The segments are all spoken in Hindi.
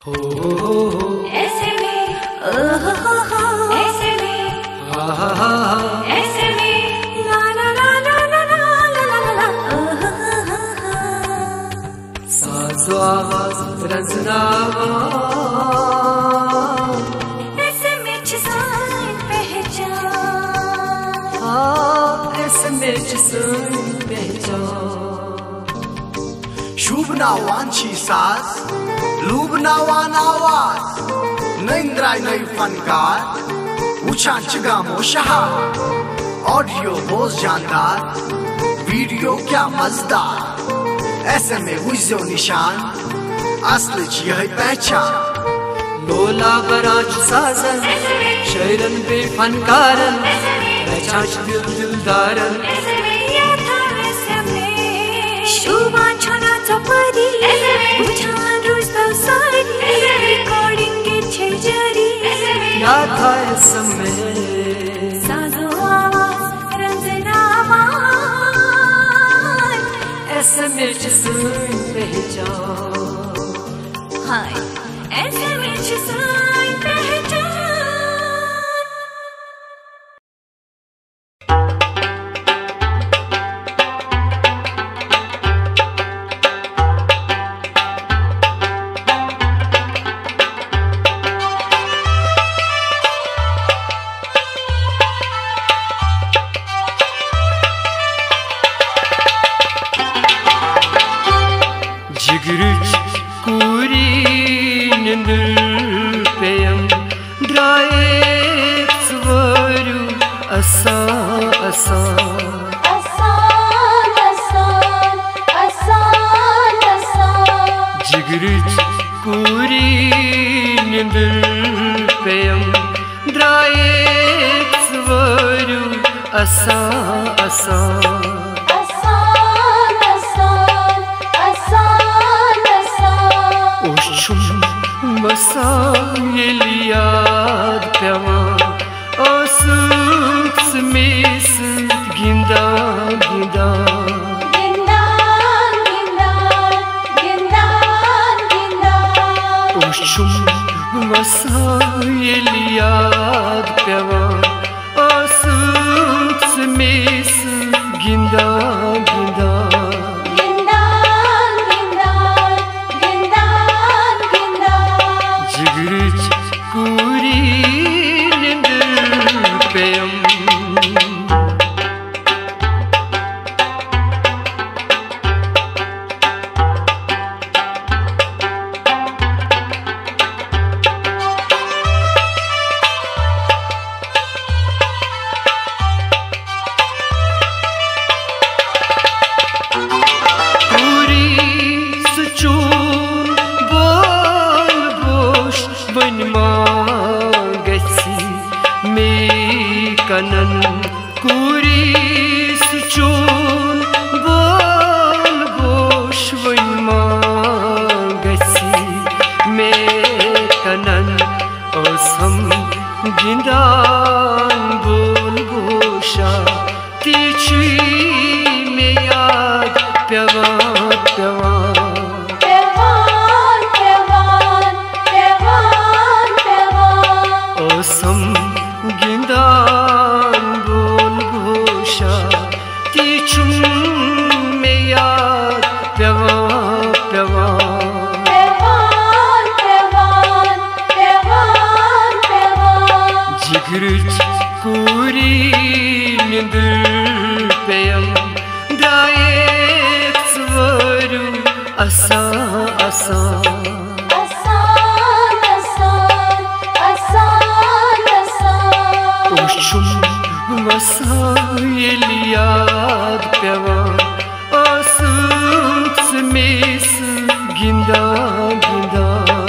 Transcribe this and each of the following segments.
ऐसे में ऐसे में ऐसे में ला ला ला ला ला ला ला ला साज़ो आवाज़ रज़नामा ऐसे में जिसान पहचान ऐसे में जिसान पहचान शुभ नावांची साज लूब नावान आवाज नईंद्राय नई फनकार उछान चिगामो शहा ऑडियो बहुत जानदार वीडियो क्या मजेदार ऐसे में विजो निशान असल यह पहचान लोला बराच साजन शैरन बे फनकारन पहचान दिल दिलदारन शुभान छोना चपरी उछान रोज सारी रिकॉर्डिंग के छेजरी याद था इस समय साज़ो आवाज़ रज़नामा ऐसे में जिसान पहचान हाय ऐसे में जिसान पहचान जिगरच कूरी निंदर पेयम ड्राए स्वरू असा असा जिगरच कूरी निंदर पेयम ड्राए स्वरू असा असा Masayeliyad pevan Osuks mesut gindan gindan Oshum masayeliyad pevan Osuks mesut gindan gindan जिगरच कूरी निंदर पेयम पूरी सुचून बोल बोश बनमा गसी में कनन पूरी सुचून बोल बोश बनमा गसी में कनन ओसम गिंदान बोल बोशा तीछी में याद प्यवा प्यवा ओसम गिंदान बोल घोषा तीछुम में याद प्यवा प्यवा जिगरच कूरी निंदर पेयम ड्राए स्वरू असा असा Oshum masayeliyad pevan Osuks mesut gindan gindan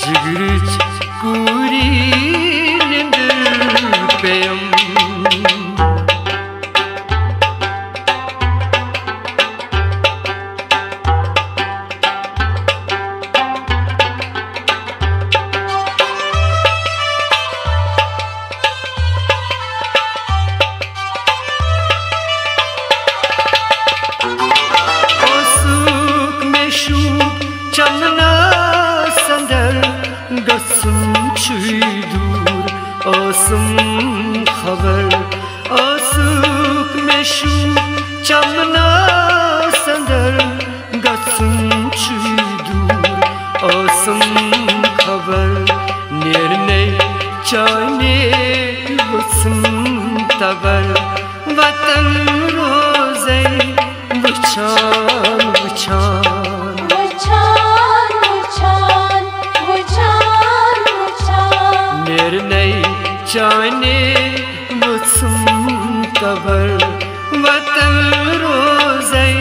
जिगरच कूरी निंदर पेयम रोज़ै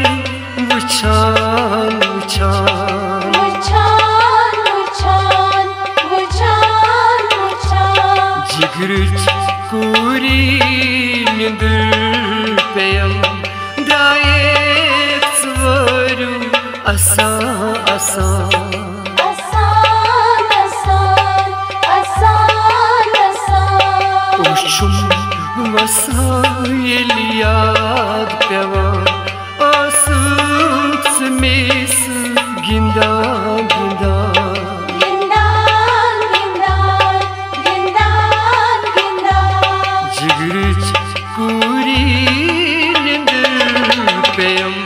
वुछान वुछान वुछान वुछान वुछान वुछान जिगरच कूरी निंदर पेयम द्रायेक स्वरू असान असान आसान आसान आसान आसान उशुम वसायल याद पेवान आसूस मेस गिंदान गिंदान गिंदान गिंदान गिंदान गिंदान जिगरच कूरी निंदर पेयम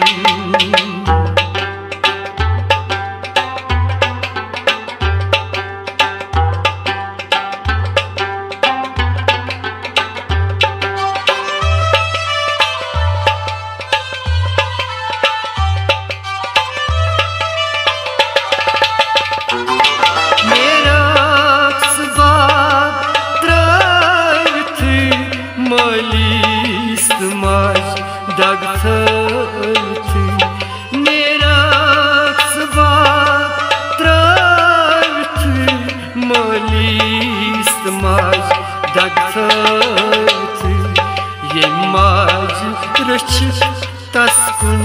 तस्कुन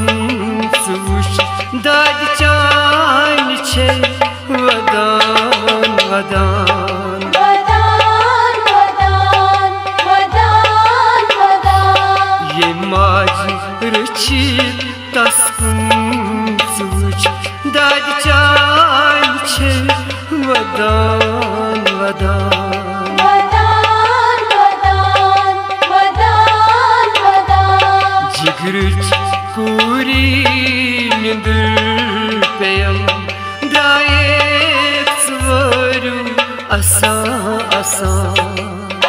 सुश दाद चान छे वदान वदान वदान वदान वदान वदान ये माज रची तस्कुन सुश दाद चान छे वदान वदान वदान वदान वदान वदान जिगरच कूरी निंदर पेयम द्रायेक स्वरू असान असान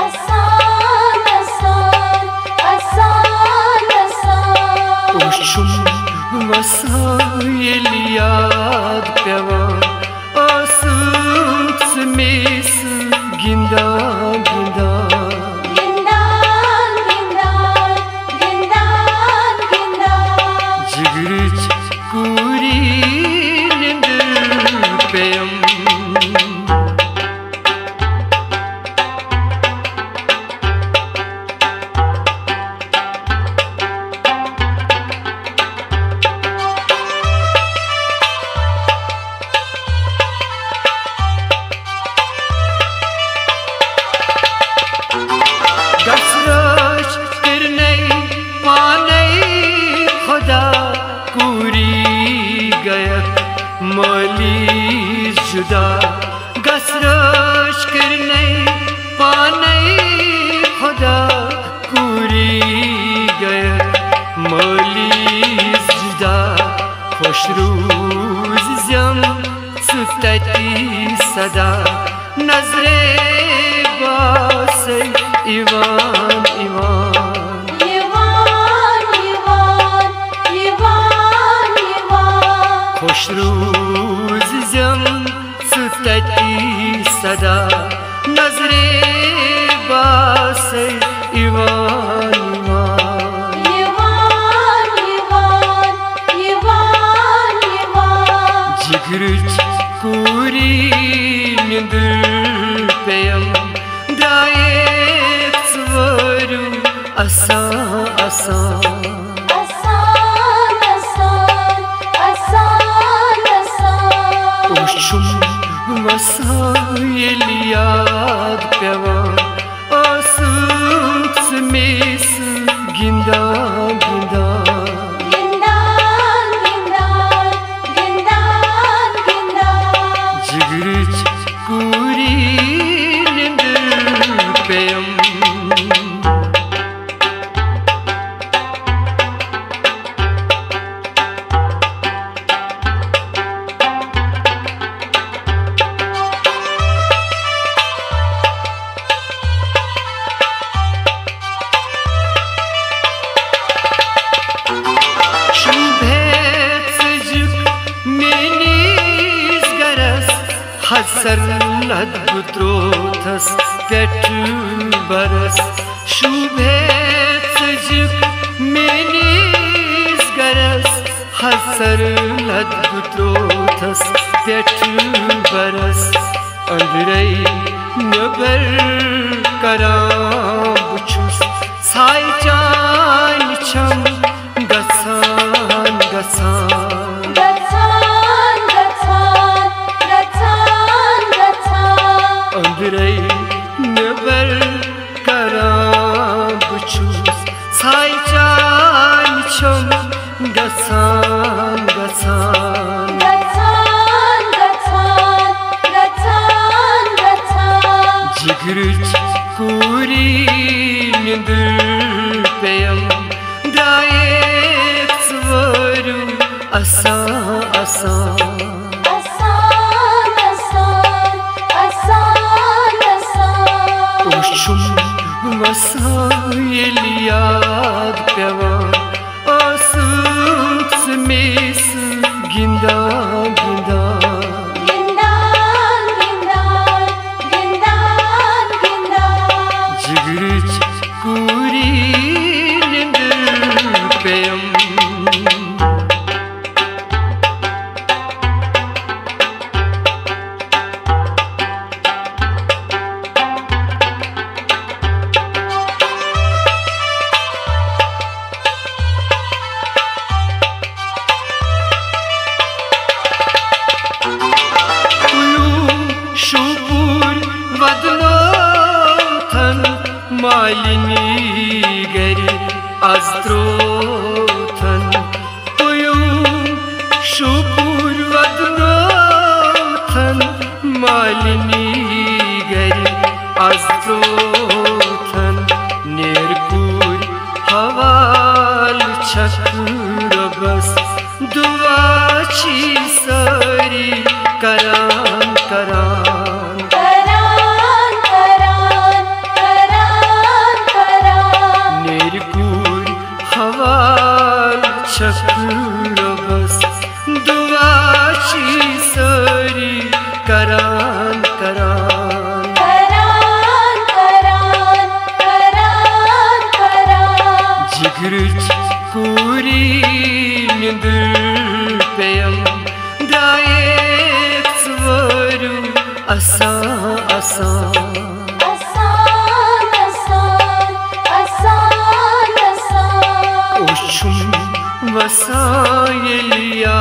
आसान आसान आसान आसान उशुम वसायल याद पेवान आसूस मेस गिंदान गिंदान गिंदान गिंदान गिंदान गिंदान जिगरच कूरी निंदर पेयम गसरश करने पाने खुदा कूरी गयत मौली जुदा गसरश करने पाने खुदा कूरी गयत मौली जुदा खुश रोज जम सुतती सदा नजरे बासे इवान इवान इवान इवान इवान इवान खुश रोज जम सुतती सदा नजरे बासे इवान इवान इवान इवान इवान इवान जिगरच कूरी निंदर पेयम द्रायेक स्वरू असान असान आसान आसान आसान आसान उशुम वसायल याद पेवान आसूस मेस गिंदान गिंदान गिंदान गिंदान गिंदान गिंदान जिगरच कूरी निंदर पेयम हसर अद्भुत्रोथस पेट बरस शुभे सजक मेनी सरलद गुत्रोथस पेठ बरस अंदरई नबर करां बुछुस साई चान छम गसान गसान गसान गसान गसान गसान अंदरई नबर करां बुछुस साई चान छम गसान गसान गसान गसान गसान गसान जिगरच कुरी निंदर पेयम दायक स्वरू असान असान आसान आसान आसान आसान उशुम वसायलियाद पेवान आसूस मेस गिंदा गिंदा गिंदान गिंदान गिंदान गिंदान जिगरच कुरी निंदर पेयम मालिनी गरी अस्त्रोथन तुयुं शुपुर वदनोथन मालिनी गरी अस्त्रोथन नेरकुर हवाल छक्र बस दुआची सरी करान करान करान करान करान करान निरकुर हवाल छक्र बस दुआची सरी करान करान करान करान करान करान जिगरच कुरी निंदर पेयम दायक स्वरू असान असान आसान आसान आसान आसान उशुम वसायलिया